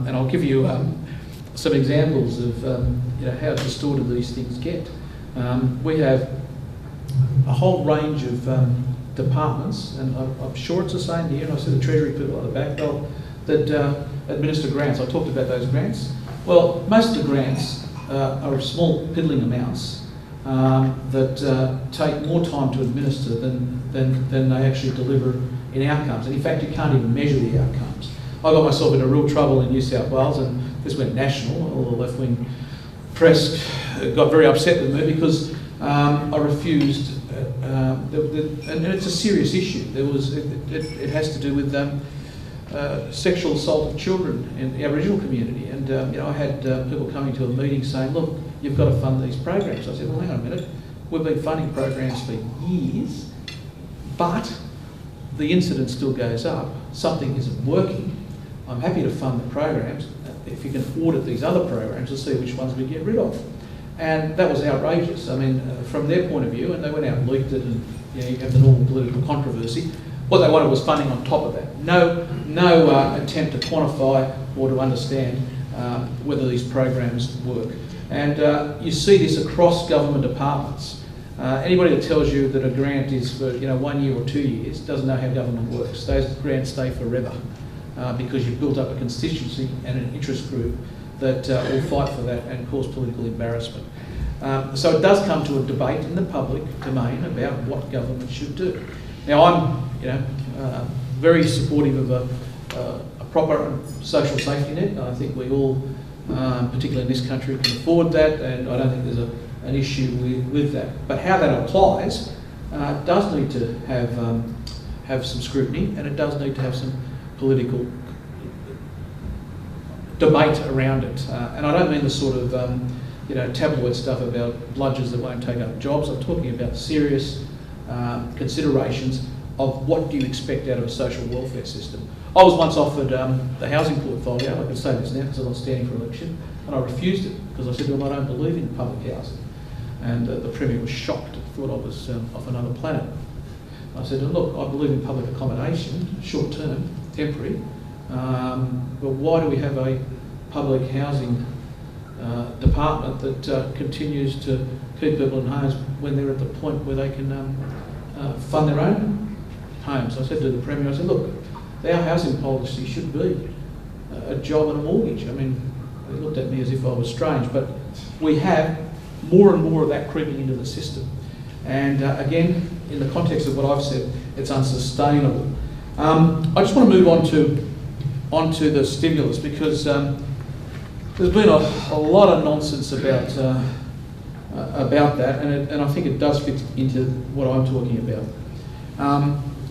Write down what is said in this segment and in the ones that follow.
And I'll give you some examples of how distorted these things get. We have a whole range of departments, and I'm sure it's the same here, and I see the Treasury people at the back, that administer grants. I talked about those grants. Well, most of the grants are small piddling amounts that take more time to administer than they actually deliver in outcomes. And in fact, you can't even measure the outcomes. I got myself into real trouble in New South Wales, and this went national. All the left-wing press got very upset with me because I refused, and it's a serious issue. It has to do with sexual assault of children in the Aboriginal community, and I had people coming to a meeting saying, "Look, you've got to fund these programs." I said, "Well, hang on a minute. We've been funding programs for years, but the incidence still goes up. Something isn't working. I'm happy to fund the programs if you can audit these other programs to see which ones we get rid of." And that was outrageous. I mean, from their point of view, and they went out and leaked it, and you have the normal political controversy. What they wanted was funding on top of that. No attempt to quantify or to understand whether these programs work. And you see this across government departments. Anybody that tells you that a grant is for 1 year or 2 years doesn't know how government works. Those grants stay forever because you've built up a constituency and an interest group that will fight for that and cause political embarrassment. So it does come to a debate in the public domain about what government should do. Now, I'm very supportive of a proper social safety net. I think we all, particularly in this country, can afford that, and I don't think there's an issue with that. But how that applies does need to have some scrutiny, and it does need to have some political debate around it. And I don't mean the sort of tabloid stuff about bludgers that won't take up jobs. I'm talking about serious considerations of what do you expect out of a social welfare system. I was once offered the housing portfolio. I can say this now because I'm not standing for election, and I refused it because I said to him, I don't believe in public housing. And the Premier was shocked, thought I was off another planet. I said, look, I believe in public accommodation, short term, temporary, but why do we have a public housing department that continues to keep people in homes when they're at the point where they can fund their own homes? I said to the Premier, I said, look, our housing policy should be a job and a mortgage. I mean, they looked at me as if I was strange, but we have more and more of that creeping into the system. And again, in the context of what I've said, it's unsustainable. I just want to move onto the stimulus because there's been a lot of nonsense about that, and I think it does fit into what I'm talking about.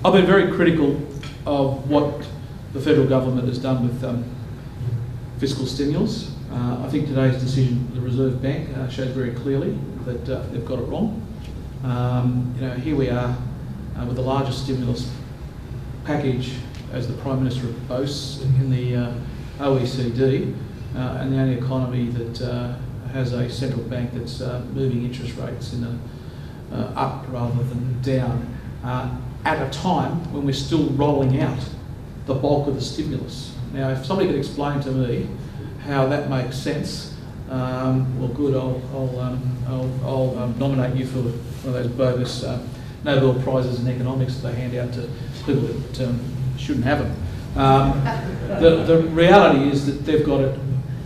I've been very critical of what the federal government has done with fiscal stimulus. I think today's decision, the Reserve Bank, shows very clearly that they've got it wrong. Here we are with the largest stimulus package, as the Prime Minister boasts, in the OECD, and the only economy that has a central bank that's moving interest rates in up rather than down, at a time when we're still rolling out the bulk of the stimulus. Now, if somebody could explain to me how that makes sense, well, good. I'll nominate you for one of those bogus Nobel Prizes in economics that they hand out to people that shouldn't have them. The reality is that they've got it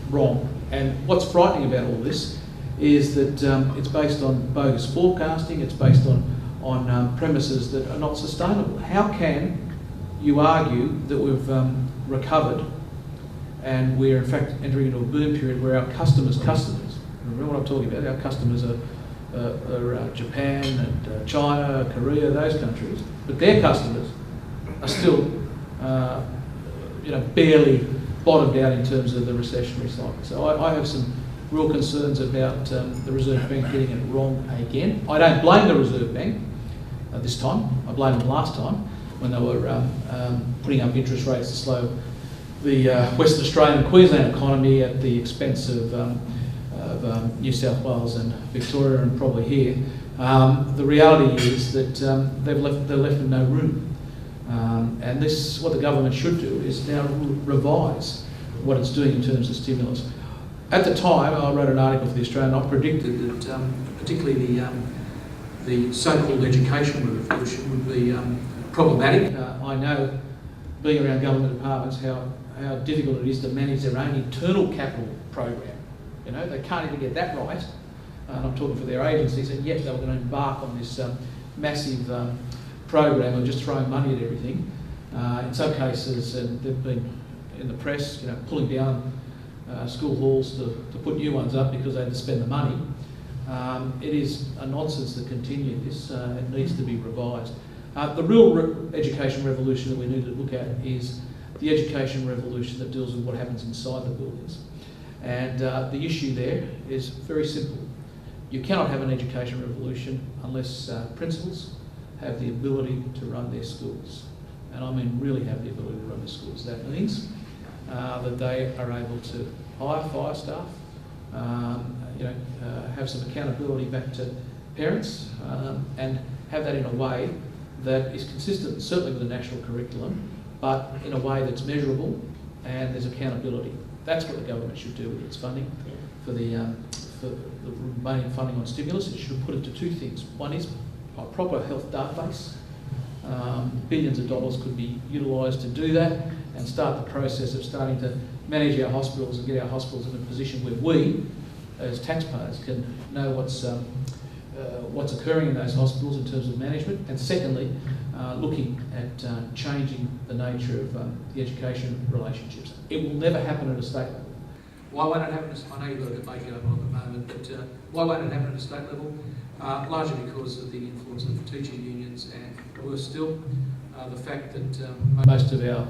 wrong, and what's frightening about all this is that it's based on bogus forecasting. It's based on premises that are not sustainable. How can you argue that we've recovered and we're in fact entering into a boom period where our customers, remember what I'm talking about, our customers are Japan and China, Korea, those countries, but their customers are still barely bottomed out in terms of the recessionary cycle. So I have some real concerns about the Reserve Bank getting it wrong again. I don't blame the Reserve Bank this time. I blamed them last time when they were putting up interest rates to slow the Western Australian and Queensland economy at the expense of New South Wales and Victoria and probably here. The reality is that they're left in no room. And this, what the government should do is now revise what it's doing in terms of stimulus. At the time, I wrote an article for The Australian. I predicted that particularly the so-called education revolution would be problematic. I know, being around government departments, how difficult it is to manage their own internal capital program. You know, they can't even get that right. And I'm talking for their agencies, and yet they were going to embark on this massive program of just throwing money at everything. In some cases, and they've been in the press, you know, pulling down school halls to put new ones up because they had to spend the money. It is a nonsense to continue this. It needs to be revised. The real education revolution that we need to look at is the education revolution that deals with what happens inside the buildings. And the issue there is very simple. You cannot have an education revolution unless principals have the ability to run their schools. And I mean really have the ability to run their schools. That means that they are able to hire fire staff, have some accountability back to parents, and have that in a way that is consistent, certainly with the national curriculum, but in a way that's measurable and there's accountability. That's what the government should do with its funding. For the remaining funding on stimulus, it should put it to two things. One is a proper health database. Billions of dollars could be utilised to do that and start the process of starting to manage our hospitals and get our hospitals in a position where we, as taxpayers, can know what's occurring in those hospitals in terms of management. And secondly, looking at changing the nature of the education relationships. It will never happen at a state level. Why won't it happen? I know you've got a bit making up on at the moment, but why won't it happen at a state level? Largely because of the influence of teaching unions, and worse still, the fact that most of our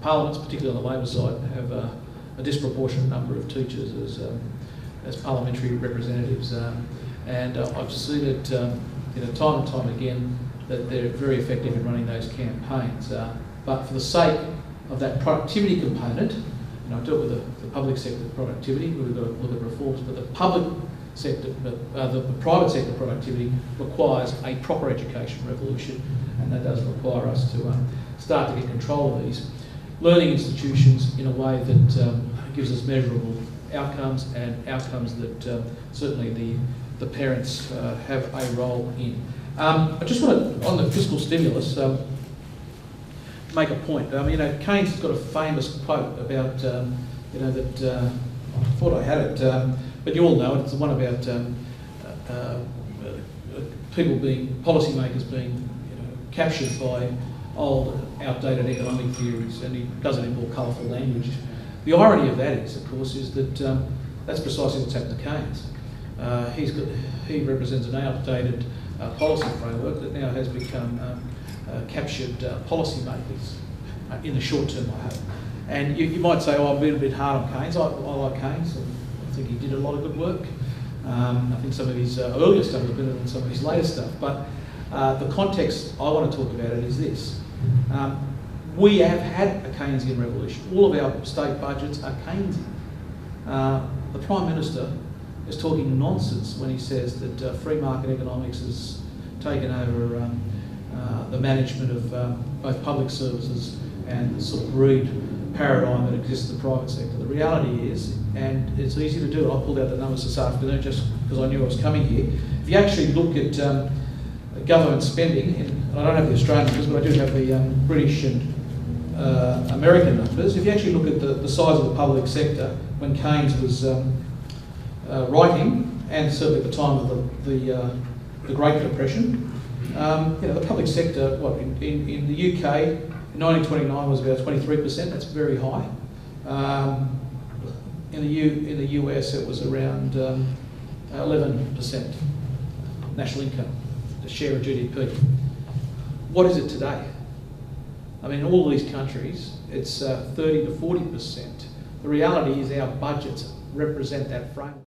parliaments, particularly on the Labor side, have a disproportionate number of teachers as parliamentary representatives, and I've seen it time and time again that they're very effective in running those campaigns. But for the sake of that productivity component, I dealt with the public sector productivity, we've got to look at reforms, but the public sector, the private sector productivity requires a proper education revolution, and that does require us to start to get control of these learning institutions in a way that gives us measurable outcomes, and outcomes that certainly the parents have a role in. I just want to, on the fiscal stimulus, make a point. Keynes has got a famous quote about, that I thought I had it, but you all know it. It's the one about policymakers being captured by old, outdated economic theories, and he does it in more colourful language. The irony of that is, of course, is that that's precisely what's happened to Keynes. He represents an outdated policy framework that now has become captured policymakers in the short term, I hope. And you might say, oh, I'm being a bit hard on Keynes. I like Keynes, and I think he did a lot of good work. I think some of his earlier stuff was better than some of his later stuff. But the context I want to talk about it is this. We have had a Keynesian revolution. All of our state budgets are Keynesian. The Prime Minister is talking nonsense when he says that free market economics has taken over the management of both public services and the sort of greed paradigm that exists in the private sector. The reality is, and it's easy to do, I pulled out the numbers this afternoon just because I knew I was coming here. If you actually look at government spending, and I don't have the Australian numbers, but I do have the British and American numbers. If you actually look at the size of the public sector when Keynes was writing, and certainly at the time of the Great Depression, the public sector, in the UK, in 1929 was about 23%. That's very high. In the US, it was around 11% national income, the share of GDP. What is it today? I mean, in all of these countries, it's 30 to 40%. The reality is our budgets represent that framework.